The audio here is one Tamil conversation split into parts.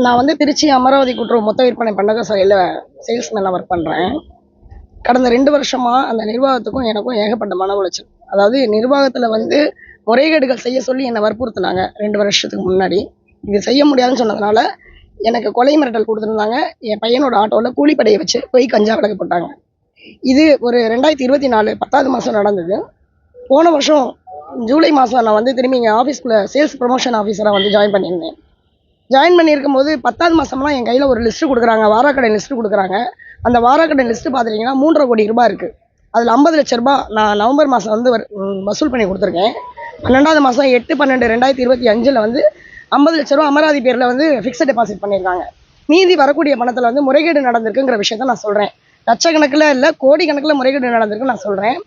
நான் வந்து திருச்சி அமராவதி கூட்டுறவு மொத்த விற்பனை பண்டக சாலையில் சேல்ஸ்மேனாக ஒர்க் பண்ணுறேன். கடந்த 2 வருஷமா அந்த நிர்வாகத்துக்கும் எனக்கும் ஏகப்பட்ட மன உளைச்சல். அதாவது நிர்வாகத்தில் வந்து முறைகேடுகள் செய்ய சொல்லி என்னை வற்புறுத்தினாங்க 2 வருஷத்துக்கு முன்னாடி. இது செய்ய முடியாதுன்னு சொன்னதுனால எனக்கு கொலை மிரட்டல் கொடுத்துருந்தாங்க. என் பையனோட ஆட்டோவில் கூலிப்படையை வச்சு போய் கஞ்சா விலக்கு போட்டாங்க. இது ஒரு 2024 10வது மாதம் நடந்தது. போன வருஷம் ஜூலை மாதம் நான் வந்து திரும்பி எங்கள் ஆஃபீஸ்க்குள்ளே சேல்ஸ் ப்ரொமோஷன் ஆஃபீஸராக வந்து ஜாயின் பண்ணியிருந்தேன். ஜாயின் பண்ணியிருக்கும் போது 10வது மாதம்லாம் என் கையில் ஒரு லிஸ்ட்டு கொடுக்குறாங்க, வாராக்கடை லிஸ்ட்டு கொடுக்குறாங்க. அந்த வாராக்கடை லிஸ்ட்டு பார்த்துட்டிங்கன்னா 3.5 கோடி ரூபாய் இருக்குது. அதில் 50 லட்ச ரூபா நான் நவம்பர் மாதம் வந்து வசூல் பண்ணி கொடுத்துருக்கேன். 12வது மாதம் 8/12/2025 வந்து 50 லட்ச ரூபா அமராவதி பேரில் வந்து ஃபிக்ஸட் டெபாசிட் பண்ணியிருக்காங்க. மீதி வரக்கூடிய பணத்தில் வந்து முறைகேடு நடந்திருக்குங்கிற விஷயத்த நான் சொல்கிறேன். லட்சக்கணக்கில் இல்லை, கோடி கணக்கில் முறைகேடு நடந்திருக்குன்னு நான் சொல்கிறேன்.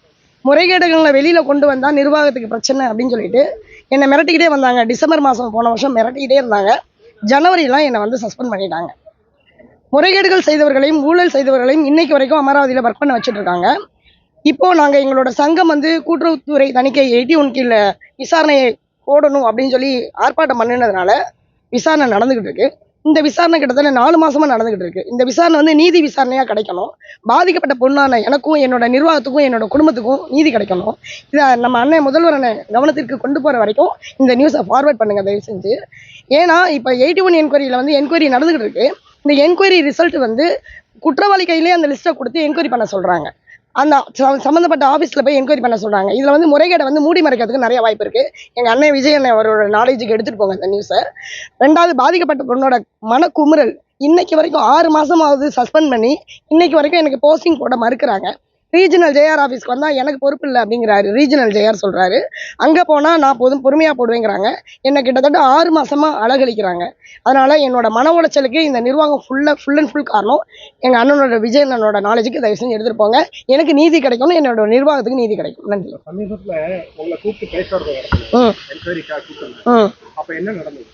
முறைகேடுகளை வெளியில் கொண்டு வந்தால் நிர்வாகத்துக்கு பிரச்சனை அப்படின்னு சொல்லிட்டு என்னை மிரட்டிக்கிட்டே வந்தாங்க. டிசம்பர் மாதம் போன வருஷம் மிரட்டிக்கிட்டே இருந்தாங்க. ஜனவரிலாம் என்னை வந்து சஸ்பெண்ட் பண்ணிட்டாங்க. முறைகேடுகள் செய்தவர்களையும் ஊழல் செய்தவர்களையும் இன்னைக்கு வரைக்கும் அமராவதியில் ஒர்க் பண்ண வச்சுட்டு இருக்காங்க. இப்போது நாங்கள் எங்களோட சங்கம் வந்து கூட்டுறவுத்துறை தணிக்கை 81 கீழே விசாரணையை போடணும் அப்படின்னு சொல்லி ஆர்ப்பாட்டம் பண்ணினதுனால விசாரணை நடந்துக்கிட்டு இருக்கு. இந்த விசாரணை கிட்டத்தட்ட 4 மாசமா நடந்துகிட்டு இருக்கு. இந்த விசாரணை வந்து நீதி விசாரணையா கிடைக்கணும். பாதிக்கப்பட்ட பொண்ணான எனக்கும் என்னோட நிர்வாகத்துக்கும் என்னோட குடும்பத்துக்கும் நீதி கிடைக்கணும். இதை நம்ம அண்ணன் முதல்வர் அண்ணன் கவனத்திற்கு கொண்டு போற வரைக்கும் இந்த நியூஸை ஃபார்வர்ட் பண்ணுங்க தயவு செஞ்சு. ஏன்னா இப்போ 81 என்கொயரியில் வந்து என்கொயரி நடந்துகிட்டு இருக்கு. இந்த என்கொயரி ரிசல்ட் வந்து குற்றவாளி கையிலேயே அந்த லிஸ்ட்டை கொடுத்து என்கொயரி பண்ண சொல்றாங்க. அந்த சம்மந்தப்பட்ட ஆஃபீஸில் போய் என்கொயரி பண்ண சொல்கிறாங்க. இதில் வந்து முறைகேடை வந்து மூடி மறைக்கிறதுக்கு நிறைய வாய்ப்பு இருக்குது. எங்கள் அண்ணன் விஜய் அண்ணன் அவரோட நாலேஜுக்கு எடுத்துகிட்டு போங்க இந்த நியூஸை. 2வது, பாதிக்கப்பட்ட பொண்ணோட மனக்குமுறல் இன்னைக்கு வரைக்கும் 6 மாதமாவது சஸ்பெண்ட் பண்ணி இன்னைக்கு வரைக்கும் எனக்கு போஸ்டிங் போட மறுக்கிறாங்க. ரீஜனல் ஜேஆர் ஆஃபீஸ்க்கு வந்தால் எனக்கு பொறுப்பு இல்லை அப்படிங்கிறாரு. ரீஜனல் ஜேஆர் சொல்கிறாரு. அங்கே போனால் நான் பொறுமையாக போடுவேங்கிறாங்க. என்னை கிட்டத்தட்ட 6 மாதமாக அழகழிக்கிறாங்க. அதனால் என்னோட மன உளைச்சலுக்கு இந்த நிர்வாகம் ஃபுல் அண்ட் ஃபுல் காரணம். எங்கள் அண்ணனோட விஜய் அண்ணனோட நாலேஜுக்கு தயவு செஞ்சு எடுத்துகிட்டு போங்க. எனக்கு நீதி கிடைக்கணும், என்னோட நிர்வாகத்துக்கு நீதி கிடைக்கும். நன்றி. சமீபத்தில் உங்களை கூப்பிட்டு பேசுறது அப்போ என்ன நடந்தது?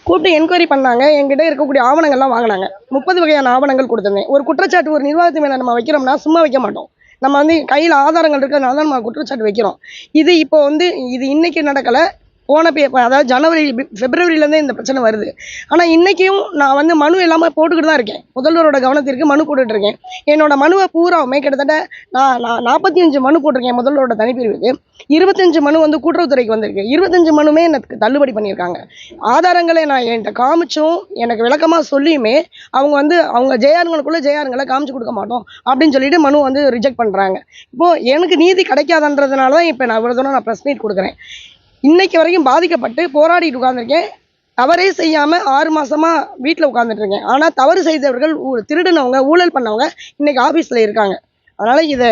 கூப்பிட்டு என்கொயரி பண்ணாங்க. என்கிட்ட இருக்கக்கூடிய ஆவணங்கள்லாம் வாங்கினாங்க. 30 வகையான ஆவணங்கள் கொடுத்துருந்தேன். ஒரு குற்றச்சாட்டு ஒரு நிர்வாகத்து மேலே நம்ம வைக்கிறோம்னா சும்மா வைக்க மாட்டோம். நம்ம வந்து கையில் ஆதாரங்கள் இருக்கிறதுனால தான் நம்ம குற்றச்சாட்டு வைக்கிறோம். இது இப்போ வந்து இது இன்னைக்கு நடக்கலை. அதாவது ஜனவரி பிப்ரவரியிலேருந்தே இந்த பிரச்சனை வருது. ஆனால் இன்றைக்கும் நான் வந்து மனு எல்லாமே போட்டுக்கிட்டு தான் இருக்கேன். முதல்வரோட கவனத்திற்கு மனு போட்டுட்ருக்கேன். என்னோட மனுவை பூராவுமே கிட்டத்தட்ட நான் 45 மனு போட்டிருக்கேன் முதல்வரோட தனிப்பிரிவுக்கு. 25 மனு வந்து கூட்டுறவுத்துறைக்கு வந்திருக்கு. 25 மனுமே எனக்கு தள்ளுபடி பண்ணியிருக்காங்க. ஆதாரங்களை நான் என்கிட்ட காமிச்சும் எனக்கு விளக்கமாக சொல்லியுமே அவங்க ஜேஆருங்களை காமிச்சு கொடுக்க மாட்டோம் அப்படின்னு சொல்லிட்டு மனு வந்து ரிஜெக்ட் பண்ணுறாங்க. இப்போது எனக்கு நீதி கிடைக்காதுன்றதுனால தான் இப்போ நான் இவ்வளோ தூரம் ப்ரெஸ் மீட் கொடுக்குறேன். இன்னைக்கு வரைக்கும் பாதிக்கப்பட்டு போராடிட்டு உட்காந்துருக்கேன். தவறே செய்யாமல் 6 மாசமா வீட்டில் உட்காந்துட்டு இருக்கேன். ஆனால் தவறு செய்தவர்கள், திருடுனவங்க, ஊழல் பண்ணவங்க இன்னைக்கு ஆஃபீஸில் இருக்காங்க. அதனால் இதை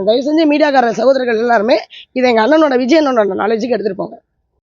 தயவு செஞ்சு மீடியாக்கார சகோதரர்கள் எல்லாருமே இதை எங்கள் அண்ணனோட விஜய் அண்ணனோட நாலேஜுக்கு எடுத்துகிட்டு போங்க.